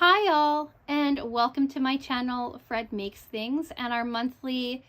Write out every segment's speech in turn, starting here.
Hi all, and welcome to my channel, Fred Makes Things, and our monthly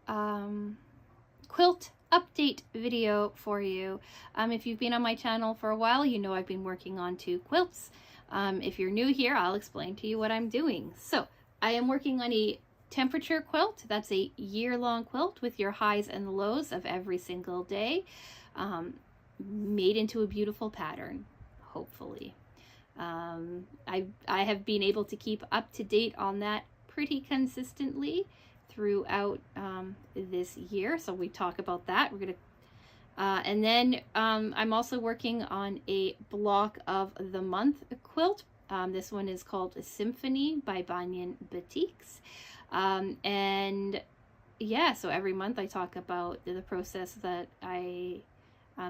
quilt update video for you. If you've been on my channel for a while, you know I've been working on 2 quilts. If you're new here, I'll explain to you what I'm doing. So I am working on a temperature quilt. That's a year-long quilt with your highs and lows of every single day, made into a beautiful pattern, hopefully. I have been able to keep up to date on that pretty consistently throughout this year, so we talk about that. We're gonna and then I'm also working on a block of the month quilt. This one is called Symphony by Banyan Batiks, and yeah, so every month I talk about the process that I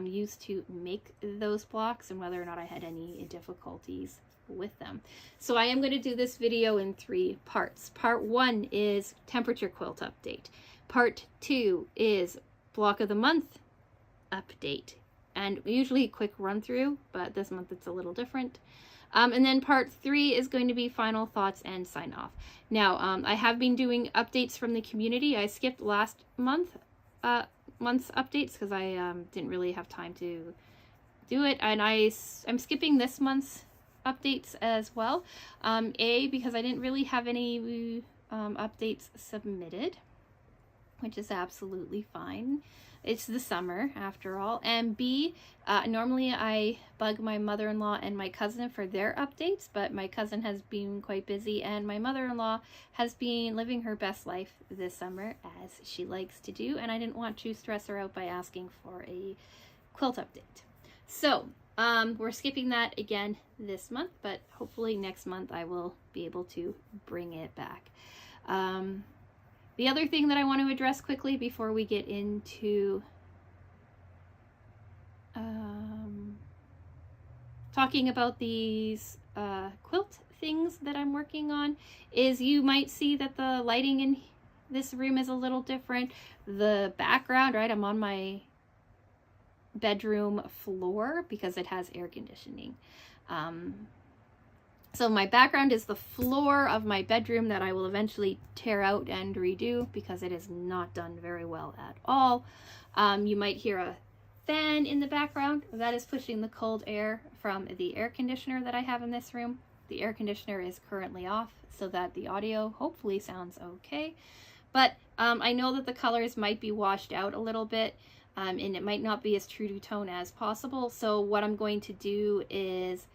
used to make those blocks and whether or not I had any difficulties with them. So I am going to do this video in 3 parts. Part 1 is temperature quilt update. Part 2 is block of the month update, and usually a quick run through, but this month it's a little different. And then part 3 is going to be final thoughts and sign off. Now, I have been doing updates from the community. I skipped last month's updates because I didn't really have time to do it, and I'm skipping this month's updates as well. Because I didn't really have any updates submitted, which is absolutely fine. It's the summer after all. And B, normally I bug my mother-in-law and my cousin for their updates, but my cousin has been quite busy and my mother-in-law has been living her best life this summer, as she likes to do, and I didn't want to stress her out by asking for a quilt update. So we're skipping that again this month, but hopefully next month I will be able to bring it back. The other thing that I want to address quickly before we get into talking about these quilt things that I'm working on is you might see that the lighting in this room is a little different. The background, right, I'm on my bedroom floor because it has air conditioning. So my background is the floor of my bedroom that I will eventually tear out and redo because it is not done very well at all. You might hear a fan in the background. That is pushing the cold air from the air conditioner that I have in this room. The air conditioner is currently off so that the audio hopefully sounds okay. But I know that the colors might be washed out a little bit, and it might not be as true to tone as possible. So what I'm going to do is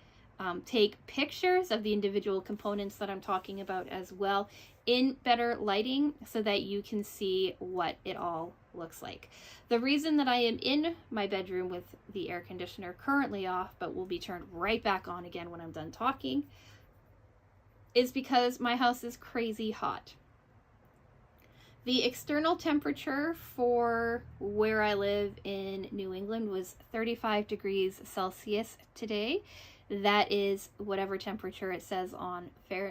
take pictures of the individual components that I'm talking about as well in better lighting so that you can see what it all looks like. The reason that I am in my bedroom with the air conditioner currently off, but will be turned right back on again when I'm done talking, is because my house is crazy hot. The external temperature for where I live in New England was 35 degrees Celsius today. That is whatever temperature it says on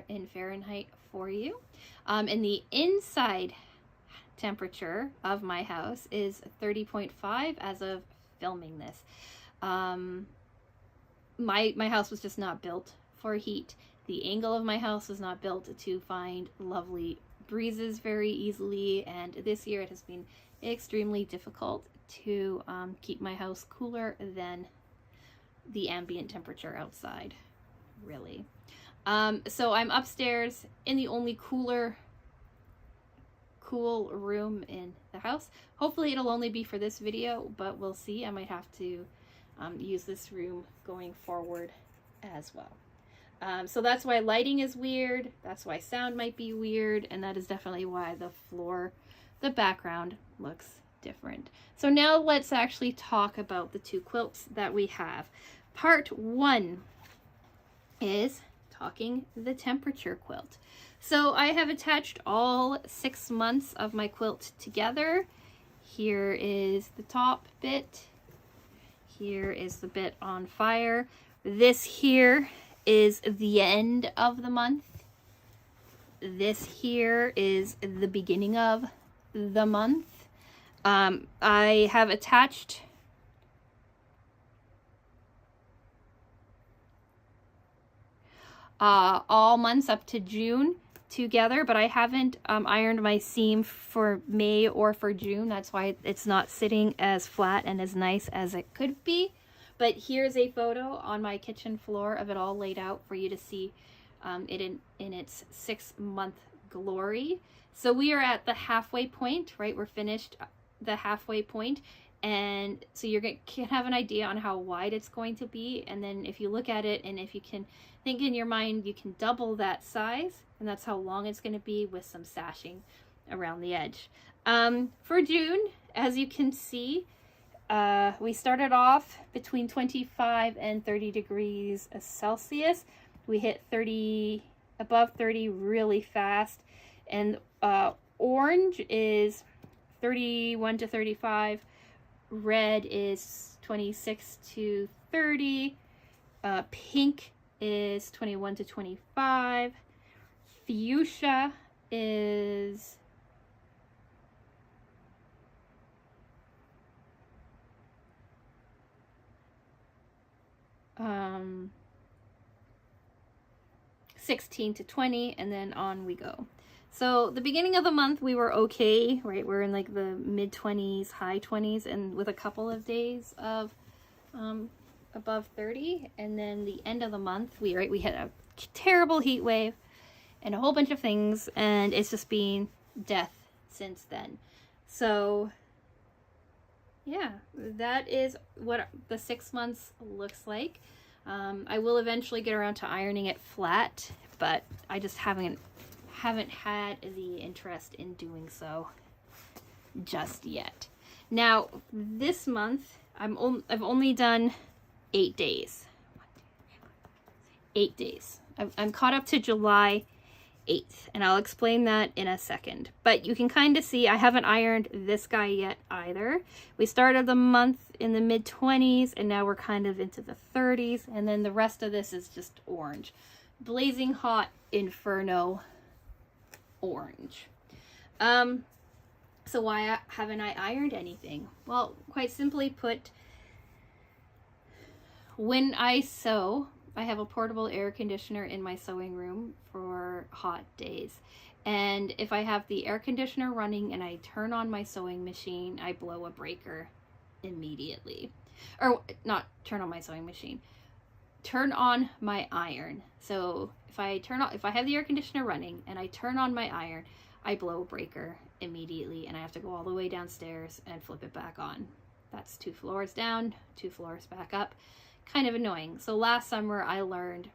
in Fahrenheit for you. And the inside temperature of my house is 30.5 as of filming this. My house was just not built for heat. The angle of my house was not built to find lovely breezes very easily, and this year it has been extremely difficult to keep my house cooler than the ambient temperature outside, really. So I'm upstairs in the only cool room in the house. Hopefully it'll only be for this video, but we'll see. I might have to use this room going forward as well. So that's why lighting is weird, that's why sound might be weird, and that is definitely why the background looks different. So now let's actually talk about the 2 quilts that we have. Part 1 is talking the temperature quilt. So I have attached all 6 months of my quilt together. Here is the top bit. Here is the bit on fire. This here is the end of the month. This here is the beginning of the month. I have attached all months up to June together, but I haven't ironed my seam for May or for June. That's why it's not sitting as flat and as nice as it could be. But here's a photo on my kitchen floor of it all laid out for you to see it in its 6-month glory. So we are at the halfway point, right? We're finished the halfway point, and so you can have an idea on how wide it's going to be. And then if you look at it, and if you can think in your mind, you can double that size, and that's how long it's going to be with some sashing around the edge. For June, as you can see, we started off between 25 and 30 degrees Celsius. We hit 30, above 30 really fast. And orange is 31 to 35. Red is 26 to 30. Pink is 21 to 25. Fuchsia is 16 to 20, and then on we go. So the beginning of the month we were okay, right? We're in like the mid 20s, high 20s, and with a couple of days of above 30. And then the end of the month we hit a terrible heat wave and a whole bunch of things, and it's just been death since then. So yeah, that is what the 6 months looks like. I will eventually get around to ironing it flat, but I just haven't had the interest in doing so just yet. Now this month I've only done 8 days. 8 days. I'm caught up to July 8th, and I'll explain that in a second. But you can kind of see I haven't ironed this guy yet either. We started the month in the mid 20s, and now we're kind of into the 30s, and then the rest of this is just orange. Blazing hot inferno orange. So why haven't I ironed anything? Well, quite simply put, when I sew, I have a portable air conditioner in my sewing room for hot days. And if I have the air conditioner running and I turn on my sewing machine, I blow a breaker immediately. Or not turn on my sewing machine, turn on my iron. So if I have the air conditioner running and I turn on my iron, I blow a breaker immediately, and I have to go all the way downstairs and flip it back on. That's 2 floors down, 2 floors back up. Kind of annoying. So last summer I learned,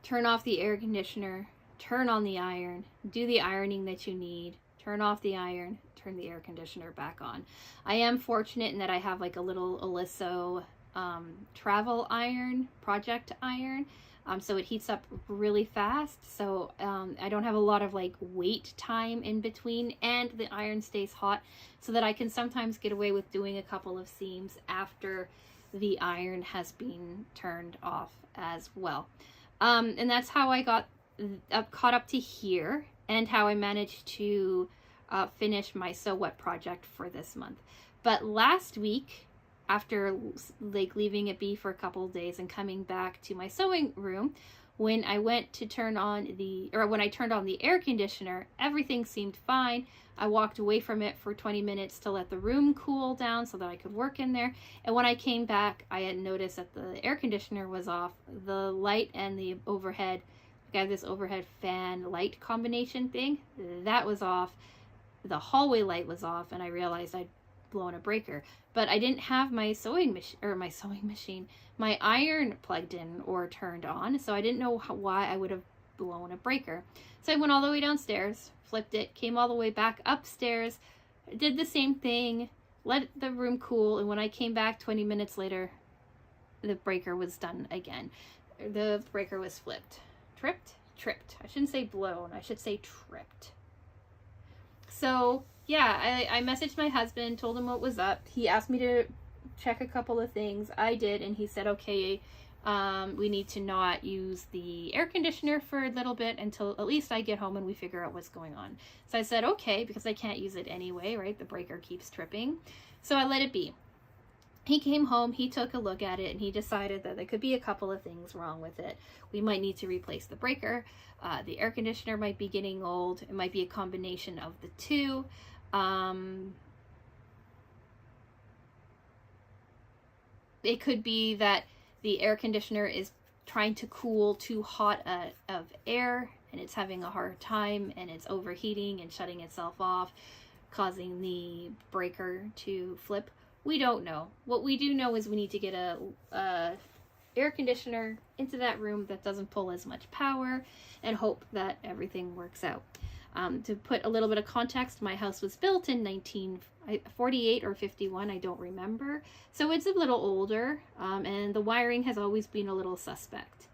turn off the air conditioner, turn on the iron, do the ironing that you need, turn off the iron, turn the air conditioner back on. I am fortunate in that I have like a little Oliso travel iron, project iron, so it heats up really fast, so I don't have a lot of like wait time in between, and the iron stays hot, so that I can sometimes get away with doing a couple of seams after the iron has been turned off as well. And that's how I got caught up to here, and how I managed to finish my Sew What project for this month. But last week, after like leaving it be for a couple of days and coming back to my sewing room, when I went to turn on when I turned on the air conditioner, everything seemed fine. I walked away from it for 20 minutes to let the room cool down so that I could work in there. And when I came back, I had noticed that the air conditioner was off. The light and the overhead, I got this overhead fan light combination thing, that was off. The hallway light was off, and I realized I'd blown a breaker. But I didn't have my my iron plugged in or turned on, so I didn't know why I would have blown a breaker. So I went all the way downstairs, flipped it, came all the way back upstairs, did the same thing, let the room cool, and when I came back 20 minutes later, the breaker was done again. The breaker was flipped. Tripped. I shouldn't say blown, I should say tripped. So yeah, I messaged my husband, told him what was up. He asked me to check a couple of things. I did, and he said, okay, we need to not use the air conditioner for a little bit until at least I get home and we figure out what's going on. So I said, okay, because I can't use it anyway, right? The breaker keeps tripping. So I let it be. he came home, he took a look at it, and he decided that there could be a couple of things wrong with it. We might need to replace the breaker. The air conditioner might be getting old. It might be a combination of the two. It could be that the air conditioner is trying to cool too hot of air, and it's having a hard time, and it's overheating and shutting itself off, causing the breaker to flip. We don't know. What we do know is we need to get a air conditioner into that room that doesn't pull as much power, and hope that everything works out. To put a little bit of context, my house was built in 1948 or 51, I don't remember. So it's a little older, and the wiring has always been a little suspect.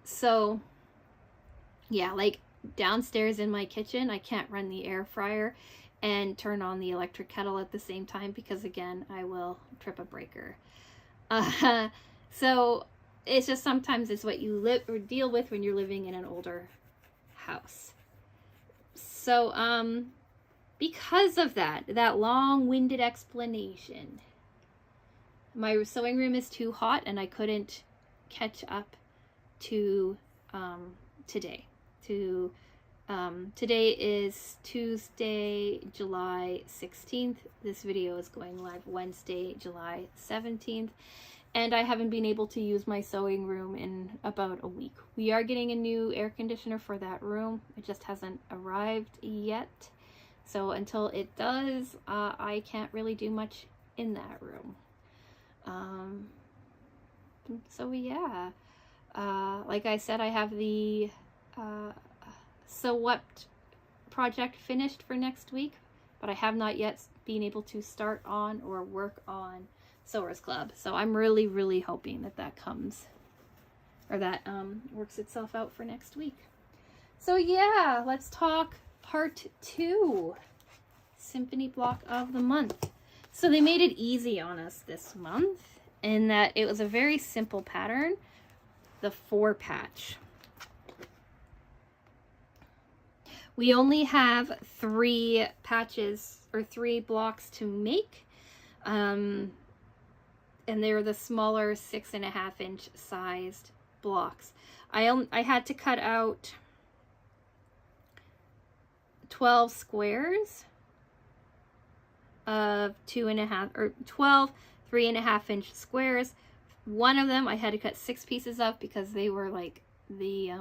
So yeah, like downstairs in my kitchen, I can't run the air fryer and turn on the electric kettle at the same time, because again, I will trip a breaker. So it's just sometimes it's what you live or deal with when you're living in an older house. So because of that long-winded explanation, my sewing room is too hot and I couldn't catch up to today. Today is Tuesday, July 16th. This video is going live Wednesday, July 17th. And I haven't been able to use my sewing room in about a week. We are getting a new air conditioner for that room. It just hasn't arrived yet. So until it does, I can't really do much in that room. So yeah, like I said, I have the Sew What project finished for next week, but I have not yet been able to start on or work on Sewers Club. So I'm really hoping that that comes, or that works itself out for next week. So yeah, let's talk part 2, Symphony Block of the month. So they made it easy on us this month in that it was a very simple pattern, the 4-patch. We only have 3 patches or 3 blocks to make. And they're the smaller 6.5-inch sized blocks. I had to cut out 12 squares of 2.5 or 12 3.5-inch squares. One of them I had to cut 6 pieces of because they were like the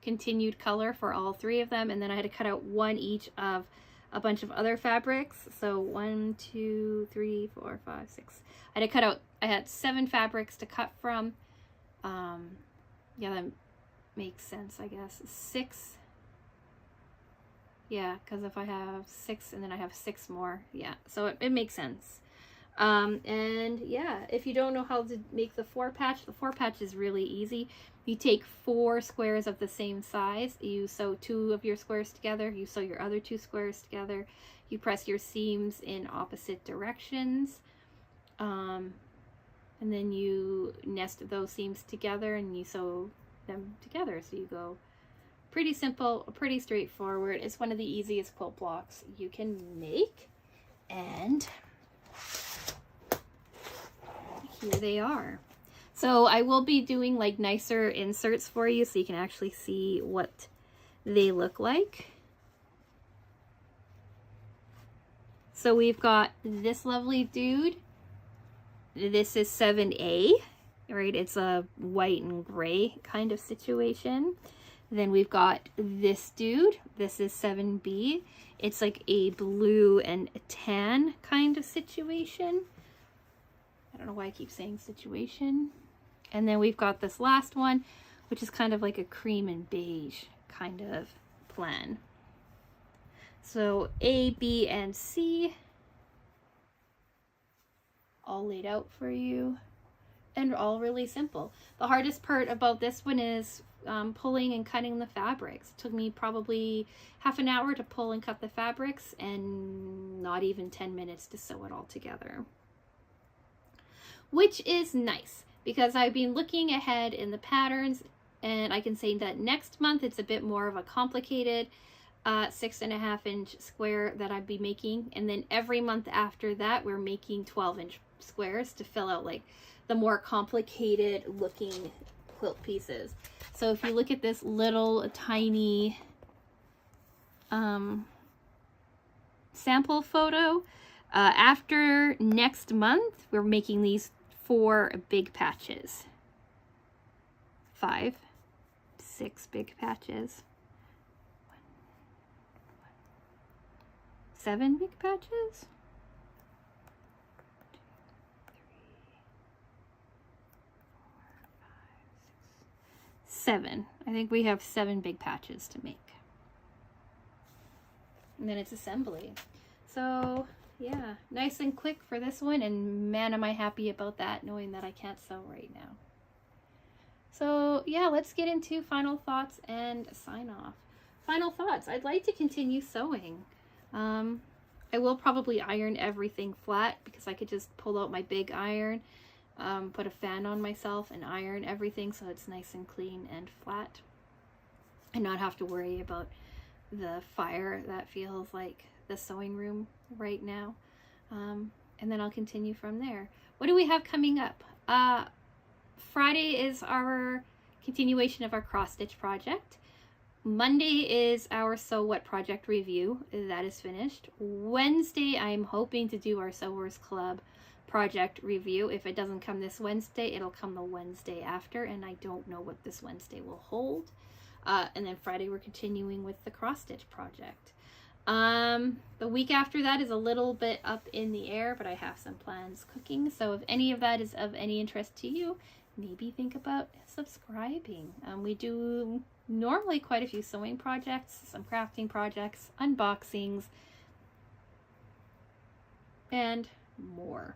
continued color for all 3 of them, and then I had to cut out 1 each of a bunch of other fabrics. So 1, 2, 3, 4, 5, 6. I had to cut out, I had 7 fabrics to cut from. Yeah, that makes sense, I guess. 6. Yeah, because if I have 6 and then I have 6 more, yeah, so it makes sense. And yeah, if you don't know how to make the 4-patch, the 4-patch is really easy. You take 4 squares of the same size, you sew 2 of your squares together, you sew your other 2 squares together, you press your seams in opposite directions, and then you nest those seams together and you sew them together. So you go pretty simple, pretty straightforward. It's one of the easiest quilt blocks you can make, and here they are. So I will be doing like nicer inserts for you so you can actually see what they look like. So we've got this lovely dude. This is 7A, right? It's a white and gray kind of situation. Then we've got this dude. This is 7B. It's like a blue and a tan kind of situation. I don't know why I keep saying situation. And then we've got this last one, which is kind of like a cream and beige kind of plan. So A, B, and C all laid out for you, and all really simple. The hardest part about this one is pulling and cutting the fabrics. It took me probably half an hour to pull and cut the fabrics, and not even 10 minutes to sew it all together. Which is nice, because I've been looking ahead in the patterns, and I can say that next month it's a bit more of a complicated 6.5-inch square that I'd be making, and then every month after that we're making 12-inch squares to fill out like the more complicated looking quilt pieces. So if you look at this little tiny sample photo, after next month we're making these 4 big patches. 5, 6 big patches. 7 big patches. 7. I think we have 7 big patches to make. And then it's assembly. So yeah, nice and quick for this one, and man am I happy about that, knowing that I can't sew right now. So yeah, let's get into final thoughts and sign off. Final thoughts. I'd like to continue sewing. I will probably iron everything flat because I could just pull out my big iron, put a fan on myself and iron everything so it's nice and clean and flat, and not have to worry about the fire that feels like the sewing room right now. And then I'll continue from there. What do we have coming up? Friday is our continuation of our cross stitch project. Monday is our Sew What project review. That is finished. Wednesday, I'm hoping to do our Sewers Club project review. If it doesn't come this Wednesday, it'll come the Wednesday after, and I don't know what this Wednesday will hold. And then Friday, we're continuing with the cross stitch project. The week after that is a little bit up in the air, but I have some plans cooking. So if any of that is of any interest to you, maybe think about subscribing. We do normally quite a few sewing projects, some crafting projects, unboxings, and more.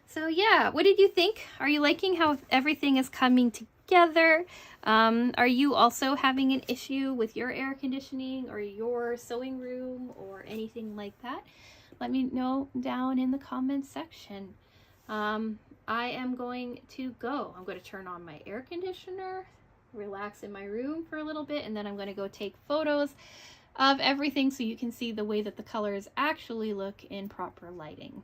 So yeah, what did you think? Are you liking how everything is coming together? Are you also having an issue with your air conditioning or your sewing room or anything like that? Let me know down in the comments section. I am going to go. I'm going to turn on my air conditioner, relax in my room for a little bit, and then I'm going to go take photos of everything so you can see the way that the colors actually look in proper lighting.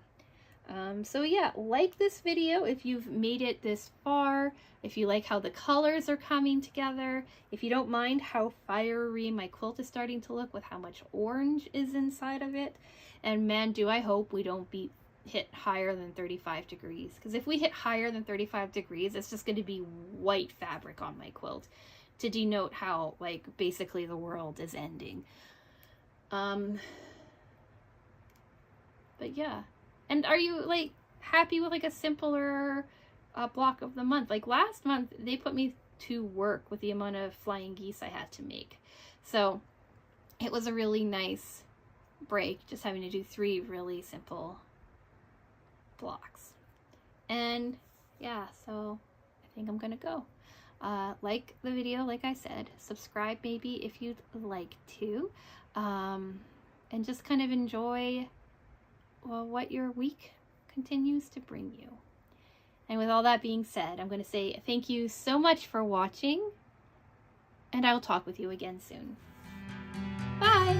So yeah, like this video if you've made it this far, if you like how the colors are coming together, if you don't mind how fiery my quilt is starting to look with how much orange is inside of it. And man, do I hope we don't hit higher than 35 degrees, because if we hit higher than 35 degrees, it's just going to be white fabric on my quilt to denote how, like, basically the world is ending. But yeah. And are you, like, happy with, like, a simpler block of the month? Like, last month, they put me to work with the amount of flying geese I had to make. So, it was a really nice break, just having to do 3 really simple blocks. And, yeah, so I think I'm gonna go. Like the video, like I said. Subscribe, maybe, if you'd like to. And just kind of enjoy what your week continues to bring you. And with all that being said, I'm going to say thank you so much for watching, and I'll talk with you again soon. Bye!